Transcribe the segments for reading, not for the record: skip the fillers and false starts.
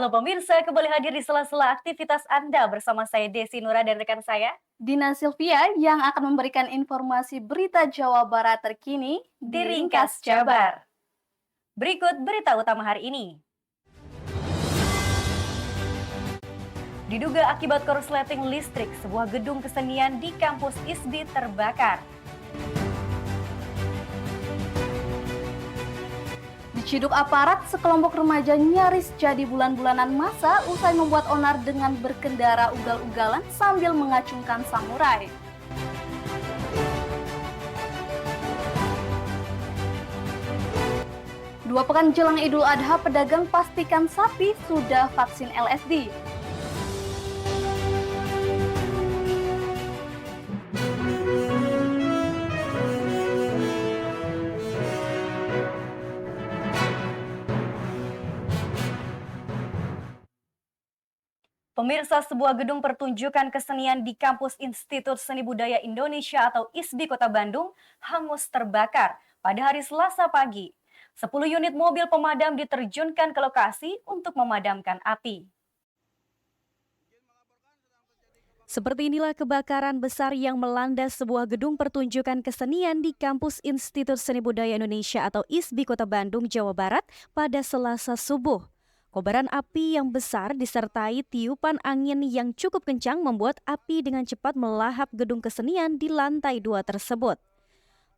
Halo pemirsa, kembali hadir di sela-sela aktivitas Anda bersama saya Desi Nura dan rekan saya Dina Sylvia yang akan memberikan informasi berita Jawa Barat terkini di di Ringkas Jabar. Berikut berita utama hari ini. Diduga akibat korsleting listrik, sebuah gedung kesenian di kampus ISBI terbakar. Diciduk aparat, sekelompok remaja nyaris jadi bulan-bulanan masa usai membuat onar dengan berkendara ugal-ugalan sambil mengacungkan samurai. Dua pekan jelang Idul Adha, pedagang pastikan sapi sudah vaksin LSD. Pemirsa, sebuah gedung pertunjukan kesenian di kampus Institut Seni Budaya Indonesia atau ISBI Kota Bandung hangus terbakar pada hari Selasa pagi. 10 unit mobil pemadam diterjunkan ke lokasi untuk memadamkan api. Seperti inilah kebakaran besar yang melanda sebuah gedung pertunjukan kesenian di kampus Institut Seni Budaya Indonesia atau ISBI Kota Bandung, Jawa Barat pada Selasa subuh. Kobaran api yang besar disertai tiupan angin yang cukup kencang membuat api dengan cepat melahap gedung kesenian di lantai 2 tersebut.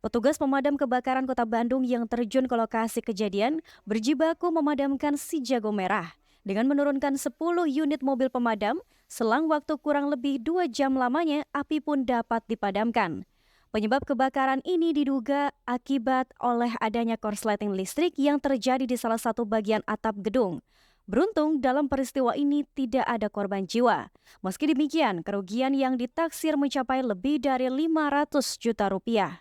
Petugas pemadam kebakaran Kota Bandung yang terjun ke lokasi kejadian berjibaku memadamkan si jago merah. Dengan menurunkan 10 unit mobil pemadam, selang waktu kurang lebih 2 jam lamanya api pun dapat dipadamkan. Penyebab kebakaran ini diduga akibat oleh adanya korsleting listrik yang terjadi di salah satu bagian atap gedung. Beruntung dalam peristiwa ini tidak ada korban jiwa. Meski demikian, kerugian yang ditaksir mencapai lebih dari 500 juta rupiah.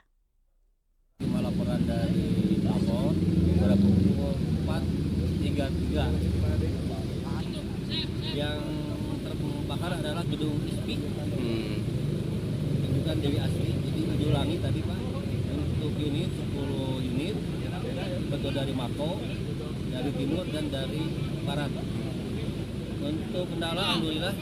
Laporan dari lapor pada pukul 4.33 yang terbakar adalah gedung ISPI, tunjukkan Dewi Asri. Jadi diulangi tadi Pak, untuk unit 10 unit, betul dari Mako, dari Timur dan dari Barat. Untuk kendala alhamdulillah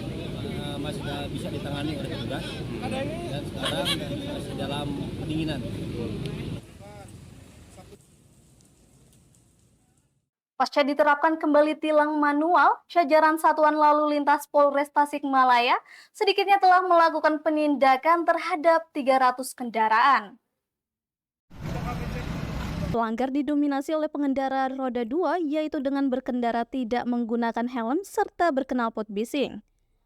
masih bisa ditangani oleh petugas dan sekarang masih dalam pendinginan. Pasca diterapkan kembali tilang manual, jajaran Satuan Lalu Lintas Polres Tasikmalaya sedikitnya telah melakukan penindakan terhadap 300 kendaraan. Pelanggar didominasi oleh pengendara roda 2, yaitu dengan berkendara tidak menggunakan helm serta berknalpot bising.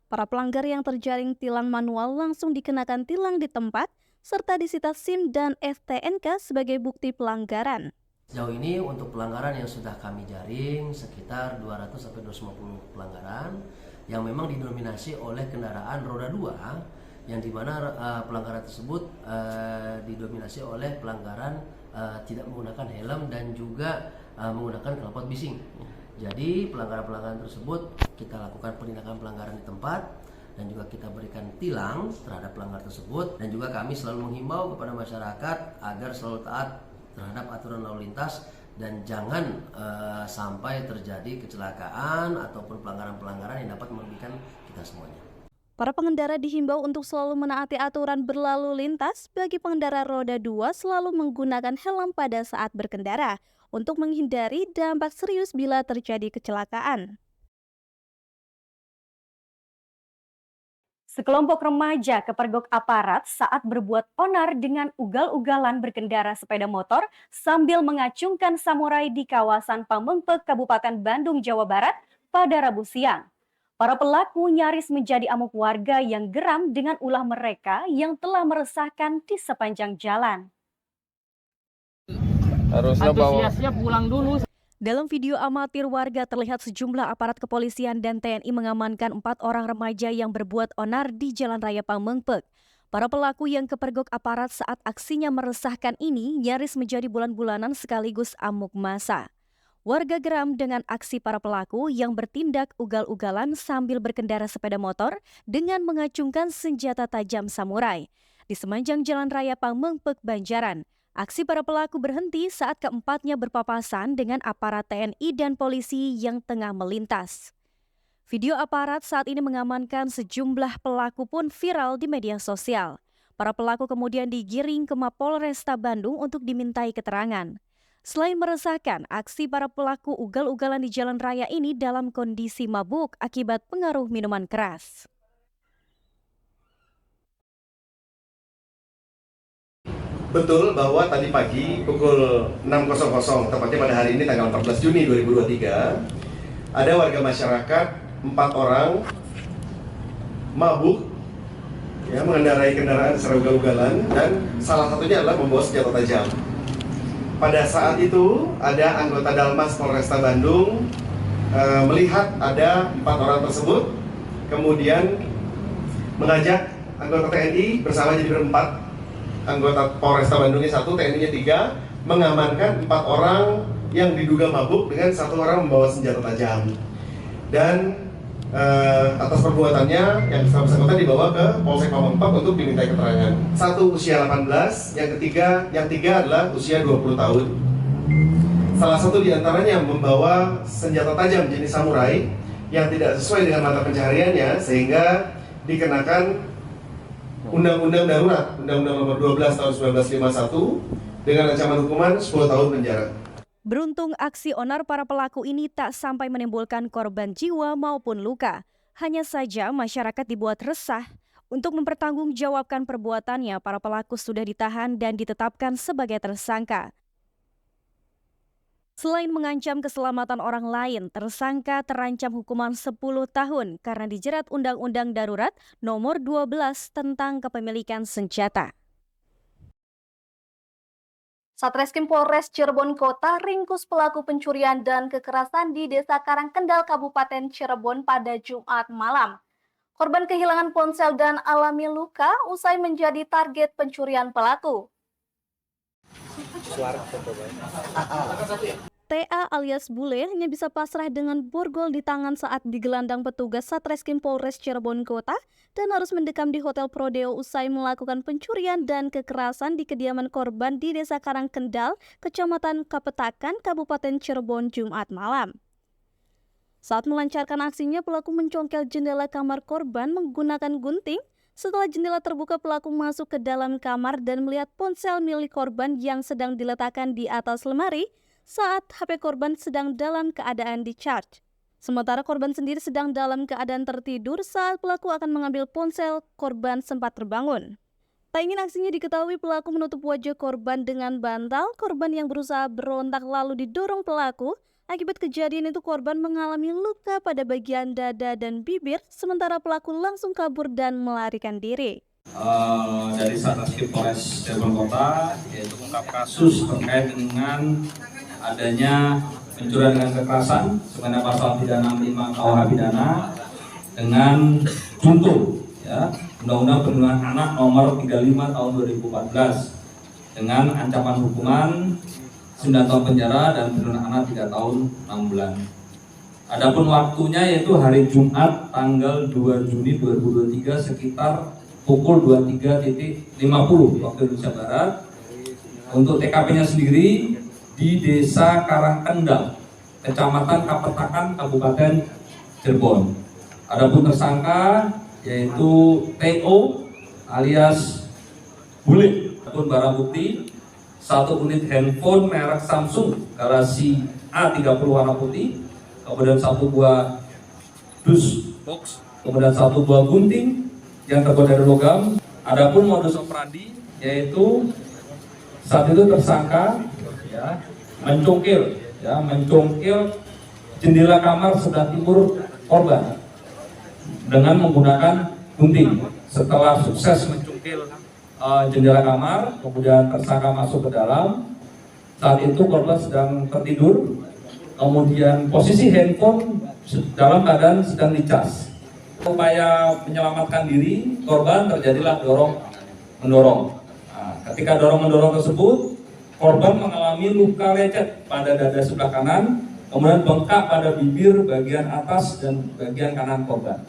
Para pelanggar yang terjaring tilang manual langsung dikenakan tilang di tempat, serta disita SIM dan STNK sebagai bukti pelanggaran. Sejauh ini untuk pelanggaran yang sudah kami jaring sekitar 200-250 pelanggaran yang memang didominasi oleh kendaraan roda 2, yang dimana pelanggaran tersebut didominasi oleh pelanggaran tidak menggunakan helm dan juga menggunakan knalpot bising. Jadi pelanggaran-pelanggaran tersebut kita lakukan penindakan pelanggaran di tempat dan juga kita berikan tilang terhadap pelanggar tersebut, dan juga kami selalu menghimbau kepada masyarakat agar selalu taat terhadap aturan lalu lintas dan jangan sampai terjadi kecelakaan ataupun pelanggaran-pelanggaran yang dapat merugikan kita semuanya. Para pengendara dihimbau untuk selalu menaati aturan berlalu lintas. Bagi pengendara roda 2 selalu menggunakan helm pada saat berkendara untuk menghindari dampak serius bila terjadi kecelakaan. Sekelompok remaja kepergok aparat saat berbuat onar dengan ugal-ugalan berkendara sepeda motor sambil mengacungkan samurai di kawasan Pamengpeuk, Kabupaten Bandung, Jawa Barat pada Rabu siang. Para pelaku nyaris menjadi amuk warga yang geram dengan ulah mereka yang telah meresahkan di sepanjang jalan. Harusnya Antusiasnya pulang dulu. Dalam video amatir warga terlihat sejumlah aparat kepolisian dan TNI mengamankan 4 orang remaja yang berbuat onar di Jalan Raya Pamengpeuk. Para pelaku yang kepergok aparat saat aksinya meresahkan ini nyaris menjadi bulan-bulanan sekaligus amuk massa. Warga geram dengan aksi para pelaku yang bertindak ugal-ugalan sambil berkendara sepeda motor dengan mengacungkan senjata tajam samurai. Di sepanjang Jalan Raya Pamengpeuk, Banjaran, aksi para pelaku berhenti saat keempatnya berpapasan dengan aparat TNI dan polisi yang tengah melintas. Video aparat saat ini mengamankan sejumlah pelaku pun viral di media sosial. Para pelaku kemudian digiring ke Mapolresta Bandung untuk dimintai keterangan. Selain meresahkan, aksi para pelaku ugal-ugalan di jalan raya ini dalam kondisi mabuk akibat pengaruh minuman keras. Betul bahwa tadi pagi pukul 6.00, tepatnya pada hari ini tanggal 14 Juni 2023, ada warga masyarakat 4 orang mabuk mengendarai kendaraan secara ugal-ugalan dan salah satunya adalah membawa senjata tajam. Pada saat itu ada anggota Dalmas Polresta Bandung melihat ada 4 orang tersebut, kemudian mengajak anggota TNI bersama jadi berempat, anggota Polresta Bandungnya 1, TNI-nya 3, mengamankan 4 orang yang diduga mabuk dengan 1 orang membawa senjata tajam. Dan atas perbuatannya yang bersangkutan dibawa ke Polsek Pamengpeuk untuk dimintai keterangan. 1 usia 18, yang tiga adalah usia 20 tahun. Salah satu diantaranya membawa senjata tajam jenis samurai yang tidak sesuai dengan mata pencahariannya, sehingga dikenakan Undang-Undang Darurat, Undang-Undang Nomor 12 Tahun 1951 dengan ancaman hukuman 10 tahun penjara. Beruntung aksi onar para pelaku ini tak sampai menimbulkan korban jiwa maupun luka. Hanya saja masyarakat dibuat resah. Untuk mempertanggungjawabkan perbuatannya, para pelaku sudah ditahan dan ditetapkan sebagai tersangka. Selain mengancam keselamatan orang lain, tersangka terancam hukuman 10 tahun karena dijerat Undang-Undang Darurat Nomor 12 tentang kepemilikan senjata. Satreskrim Polres Cirebon Kota ringkus pelaku pencurian dan kekerasan di Desa Karangkendal, Kabupaten Cirebon pada Jumat malam. Korban kehilangan ponsel dan alami luka usai menjadi target pencurian pelaku. TA alias Bule hanya bisa pasrah dengan borgol di tangan saat digelandang petugas Satreskrim Polres Cirebon Kota dan harus mendekam di Hotel Prodeo usai melakukan pencurian dan kekerasan di kediaman korban di Desa Karangkendal, Kecamatan Kapetakan, Kabupaten Cirebon, Jumat malam. Saat melancarkan aksinya, pelaku mencongkel jendela kamar korban menggunakan gunting. Setelah jendela terbuka, pelaku masuk ke dalam kamar dan melihat ponsel milik korban yang sedang diletakkan di atas lemari saat HP korban sedang dalam keadaan di-charge. Sementara korban sendiri sedang dalam keadaan tertidur saat pelaku akan mengambil ponsel, korban sempat terbangun. Tak ingin aksinya diketahui, pelaku menutup wajah korban dengan bantal. Korban yang berusaha berontak lalu didorong pelaku. Akibat kejadian itu, korban mengalami luka pada bagian dada dan bibir, sementara pelaku langsung kabur dan melarikan diri. Dari Satreskrim Polres Cirebon Kota, yaitu mengungkap kasus terkait dengan adanya pencurian dengan kekerasan sebagaimana pasal pidana 65 KUH pidana dengan contoh Undang-Undang Perlindungan Anak Nomor 35 Tahun 2014 dengan ancaman hukuman 9 tahun penjara dan perlindungan anak 3 tahun 6 bulan. Adapun waktunya yaitu hari Jumat tanggal 2 Juni 2023 sekitar pukul 23.50 waktu Indonesia Barat. Untuk TKP-nya sendiri di Desa Karangkendal, Kecamatan Kapetakan, Kabupaten Cirebon. Adapun tersangka yaitu TO alias Bule. Adapun barang bukti 1 unit handphone merek Samsung Galaxy A30 warna putih, kemudian 1 buah dus box, kemudian 1 buah gunting yang terbuat dari logam. Adapun modus operandi yaitu saat itu tersangka mencongkil jendela kamar sebelah timur korban dengan menggunakan gunting. Setelah sukses mencongkil jendela kamar, kemudian tersangka masuk ke dalam. Saat itu korban sedang tertidur, kemudian posisi handphone dalam keadaan sedang dicas. Upaya menyelamatkan diri korban terjadilah dorong-mendorong. Ketika dorong-mendorong tersebut, korban mengalami luka lecet pada dada sebelah kanan, kemudian bengkak pada bibir bagian atas dan bagian kanan korban.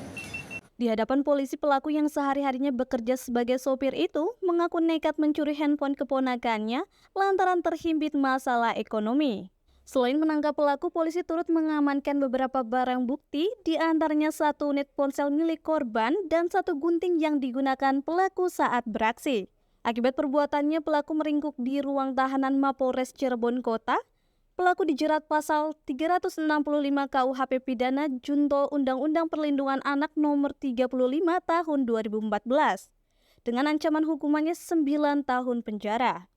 Di hadapan polisi, pelaku yang sehari-harinya bekerja sebagai sopir itu mengaku nekat mencuri handphone keponakannya lantaran terhimpit masalah ekonomi. Selain menangkap pelaku, polisi turut mengamankan beberapa barang bukti, di antaranya 1 unit ponsel milik korban dan 1 gunting yang digunakan pelaku saat beraksi. Akibat perbuatannya, pelaku meringkuk di ruang tahanan Mapolres Cirebon Kota. Pelaku dijerat pasal 365 KUHP pidana junto Undang-Undang Perlindungan Anak Nomor 35 Tahun 2014 dengan ancaman hukumannya 9 tahun penjara.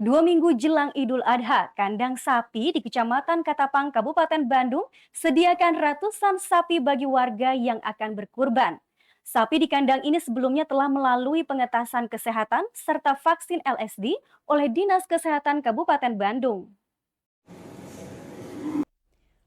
2 minggu jelang Idul Adha, kandang sapi di Kecamatan Katapang, Kabupaten Bandung sediakan ratusan sapi bagi warga yang akan berkurban. Sapi di kandang ini sebelumnya telah melalui pengetasan kesehatan serta vaksin LSD oleh Dinas Kesehatan Kabupaten Bandung.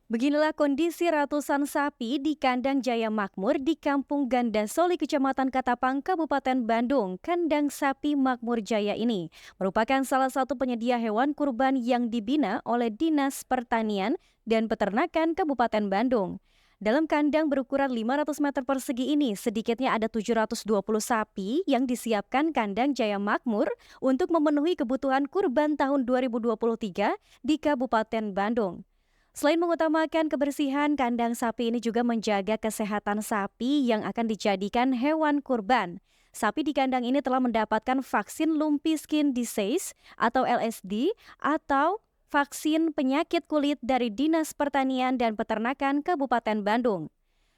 Beginilah kondisi ratusan sapi di kandang Jaya Makmur di Kampung Gandasoli, Kecamatan Katapang, Kabupaten Bandung. Kandang sapi Makmur Jaya ini merupakan salah satu penyedia hewan kurban yang dibina oleh Dinas Pertanian dan Peternakan Kabupaten Bandung. Dalam kandang berukuran 500 meter persegi ini, sedikitnya ada 720 sapi yang disiapkan kandang Jaya Makmur untuk memenuhi kebutuhan kurban tahun 2023 di Kabupaten Bandung. Selain mengutamakan kebersihan, kandang sapi ini juga menjaga kesehatan sapi yang akan dijadikan hewan kurban. Sapi di kandang ini telah mendapatkan vaksin Lumpy Skin Disease atau LSD atau vaksin penyakit kulit dari Dinas Pertanian dan Peternakan Kabupaten Bandung.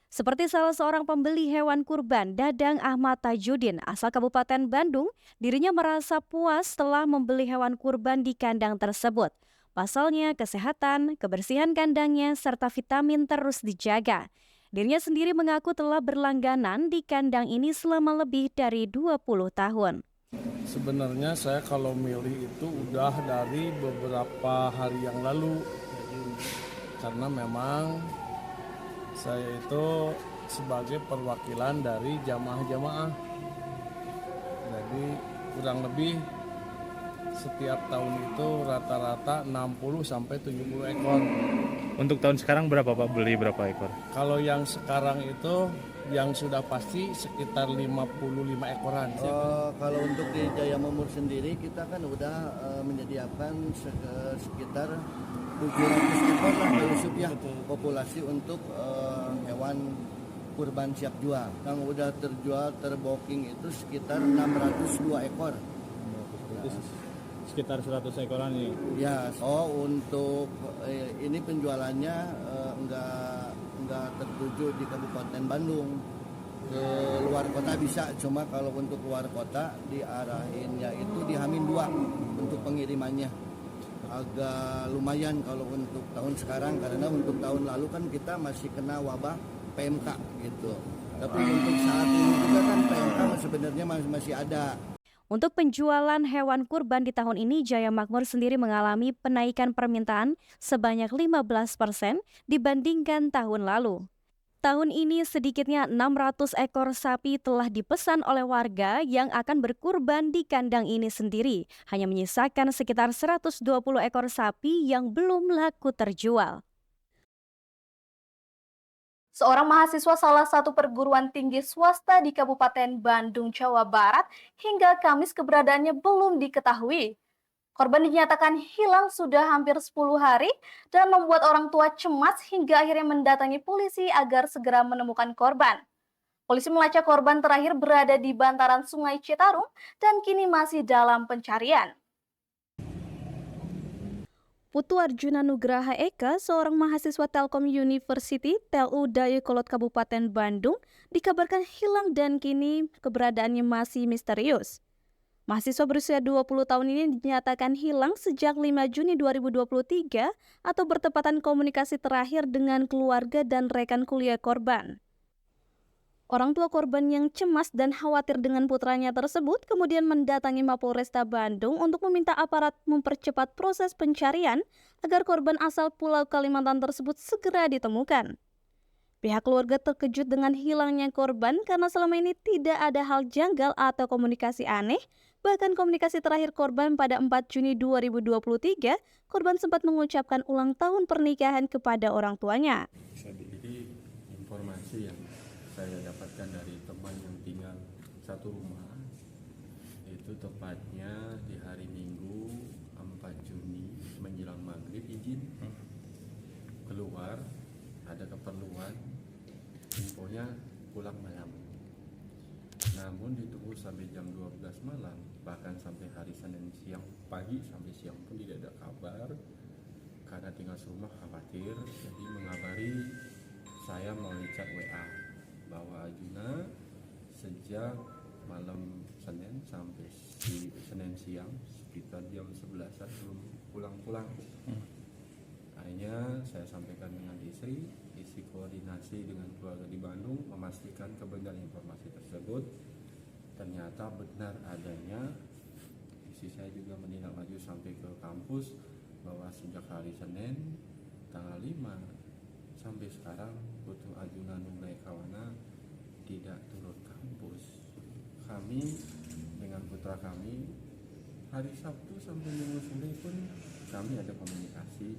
Seperti salah seorang pembeli hewan kurban, Dadang Ahmad Tajudin, asal Kabupaten Bandung, dirinya merasa puas setelah membeli hewan kurban di kandang tersebut. Pasalnya, kesehatan, kebersihan kandangnya, serta vitamin terus dijaga. Dirinya sendiri mengaku telah berlangganan di kandang ini selama lebih dari 20 tahun. Sebenarnya saya kalau milih itu udah dari beberapa hari yang lalu. Karena memang saya itu sebagai perwakilan dari jamaah-jamaah. Jadi kurang lebih setiap tahun itu rata-rata 60 sampai 70 ekor. Untuk tahun sekarang berapa Pak, beli berapa ekor? Kalau yang sekarang itu yang sudah pasti sekitar 55 ekoran. Kalau untuk di Jaya Makmur sendiri kita kan udah menyediakan sekitar 700 ekor lah Pak Yusuf ya, populasi untuk hewan kurban siap jual. Yang udah terjual terbooking itu sekitar 602 ekor. Sekitar 100 ekoran ya? Ya, untuk ini penjualannya enggak tertuju di Kabupaten Bandung. Ke luar kota bisa, cuma kalau untuk luar kota diarahinnya itu di H-2 untuk pengirimannya. Agak lumayan kalau untuk tahun sekarang, karena untuk tahun lalu kan kita masih kena wabah PMK gitu. Tapi untuk saat ini juga kan PMK sebenarnya masih ada. Untuk penjualan hewan kurban di tahun ini, Jaya Makmur sendiri mengalami penaikan permintaan sebanyak 15% dibandingkan tahun lalu. Tahun ini sedikitnya 600 ekor sapi telah dipesan oleh warga yang akan berkurban di kandang ini sendiri. Hanya menyisakan sekitar 120 ekor sapi yang belum laku terjual. Seorang mahasiswa salah satu perguruan tinggi swasta di Kabupaten Bandung, Jawa Barat, hingga Kamis keberadaannya belum diketahui. Korban dinyatakan hilang sudah hampir 10 hari dan membuat orang tua cemas hingga akhirnya mendatangi polisi agar segera menemukan korban. Polisi melacak korban terakhir berada di bantaran Sungai Citarum dan kini masih dalam pencarian. Putu Arjuna Nugraha Eka, seorang mahasiswa Telkom University TLU Dayakolot Kabupaten Bandung, dikabarkan hilang dan kini keberadaannya masih misterius. Mahasiswa berusia 20 tahun ini dinyatakan hilang sejak 5 Juni 2023 atau bertepatan komunikasi terakhir dengan keluarga dan rekan kuliah korban. Orang tua korban yang cemas dan khawatir dengan putranya tersebut kemudian mendatangi Mapolresta Bandung untuk meminta aparat mempercepat proses pencarian agar korban asal Pulau Kalimantan tersebut segera ditemukan. Pihak keluarga terkejut dengan hilangnya korban karena selama ini tidak ada hal janggal atau komunikasi aneh. Bahkan komunikasi terakhir korban pada 4 Juni 2023, korban sempat mengucapkan ulang tahun pernikahan kepada orang tuanya. Jadi informasi yang saya dapatkan dari teman yang tinggal satu rumah, itu tepatnya di hari Minggu 4 Juni menjelang maghrib izin keluar, ada keperluan, infonya pulang malam. Namun ditunggu sampai jam 12 malam, bahkan sampai hari Senin siang, pagi sampai siang pun tidak ada kabar. Karena tinggal serumah khawatir, jadi mengabari saya melalui chat WA bahwa Ajuna sejak malam Senin sampai Senin siang sekitar jam 11-an belum pulang-pulang. Akhirnya saya sampaikan dengan istri koordinasi dengan keluarga di Bandung memastikan kebenaran informasi tersebut. Ternyata benar adanya. Istri saya juga menindaklanjuti sampai ke kampus bahwa sejak hari Senin tanggal 5 sampai sekarang Putu Ajuna Nunggai Kawana tidak turun kampus. Kami dengan putra kami hari Sabtu sampai Minggu sore pun kami ada komunikasi,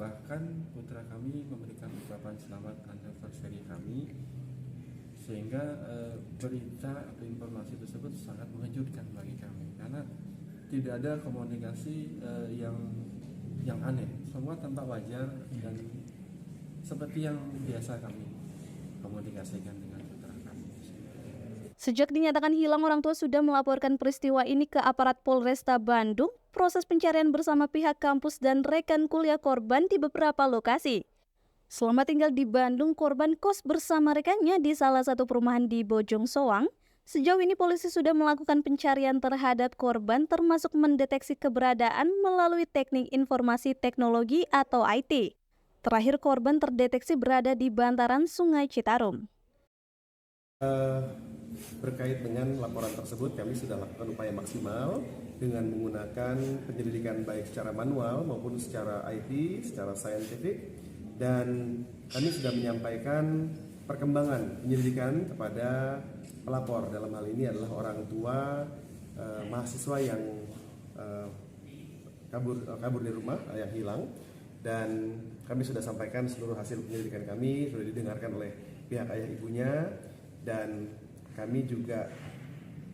bahkan putra kami memberikan ucapan selamat anniversary kami, sehingga berita atau informasi tersebut sangat mengejutkan bagi kami karena tidak ada komunikasi yang aneh, semua tampak wajar dan seperti yang biasa kami komunikasikan dengan putra kami. Sejak dinyatakan hilang, orang tua sudah melaporkan peristiwa ini ke aparat Polresta Bandung. Proses pencarian bersama pihak kampus dan rekan kuliah korban di beberapa lokasi. Selama tinggal di Bandung, korban kos bersama rekannya di salah satu perumahan di Bojong Soang. Sejauh ini polisi sudah melakukan pencarian terhadap korban termasuk mendeteksi keberadaan melalui teknik informasi teknologi atau IT. Terakhir korban terdeteksi berada di bantaran Sungai Citarum. Berkait dengan laporan tersebut, kami sudah lakukan upaya maksimal dengan menggunakan penyelidikan baik secara manual maupun secara IT, secara saintifik, dan kami sudah menyampaikan perkembangan penyelidikan kepada pelapor. Dalam hal ini adalah orang tua mahasiswa yang kabur dari rumah, yang hilang, dan kami sudah sampaikan seluruh hasil penyelidikan kami, sudah didengarkan oleh pihak ayah ibunya, dan kami juga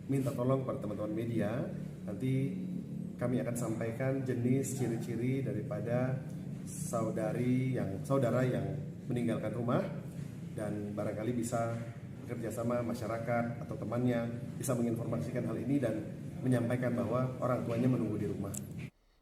minta tolong kepada teman-teman media, nanti kami akan sampaikan jenis ciri-ciri daripada saudara yang meninggalkan rumah, dan barangkali bisa bekerja sama masyarakat atau temannya bisa menginformasikan hal ini dan menyampaikan bahwa orang tuanya menunggu di rumah.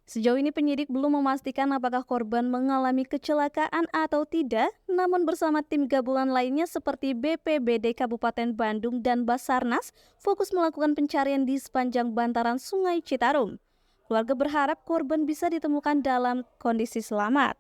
Sejauh ini penyidik belum memastikan apakah korban mengalami kecelakaan atau tidak, namun bersama tim gabungan lainnya seperti BPBD Kabupaten Bandung dan Basarnas fokus melakukan pencarian di sepanjang bantaran Sungai Citarum. Keluarga berharap korban bisa ditemukan dalam kondisi selamat.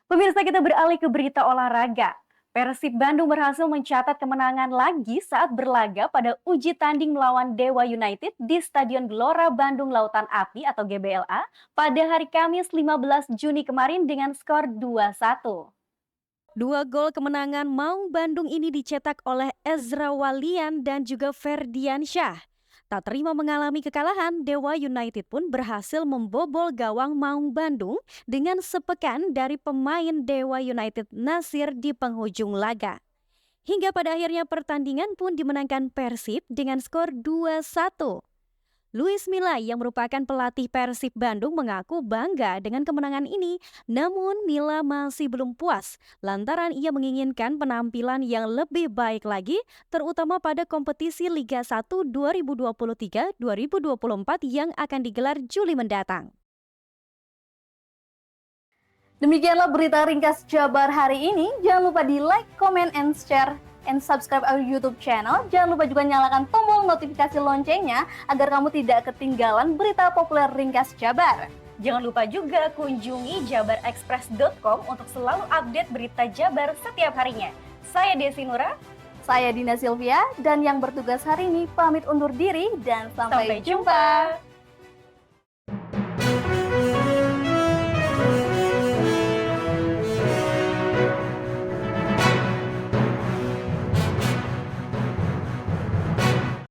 Pemirsa, kita beralih ke berita olahraga. Persib Bandung berhasil mencatat kemenangan lagi saat berlaga pada uji tanding melawan Dewa United di Stadion Gelora Bandung Lautan Api atau GBLA pada hari Kamis 15 Juni kemarin dengan skor 2-1. Dua gol kemenangan Maung Bandung ini dicetak oleh Ezra Walian dan juga Ferdiansyah. Tak terima mengalami kekalahan, Dewa United pun berhasil membobol gawang Maung Bandung dengan sepekan dari pemain Dewa United Nasir di penghujung laga. Hingga pada akhirnya pertandingan pun dimenangkan Persib dengan skor 2-1. Luis Milla yang merupakan pelatih Persib Bandung mengaku bangga dengan kemenangan ini, namun Milla masih belum puas lantaran ia menginginkan penampilan yang lebih baik lagi, terutama pada kompetisi Liga 1 2023-2024 yang akan digelar Juli mendatang. Demikianlah berita ringkas Jabar hari ini. Jangan lupa di like, comment, and share, and subscribe our YouTube channel. Jangan lupa juga nyalakan tombol notifikasi loncengnya agar kamu tidak ketinggalan berita populer ringkas Jabar. Jangan lupa juga kunjungi jabarexpress.com untuk selalu update berita Jabar setiap harinya. Saya Desi Nura, saya Dina Sylvia, dan yang bertugas hari ini pamit undur diri dan sampai jumpa.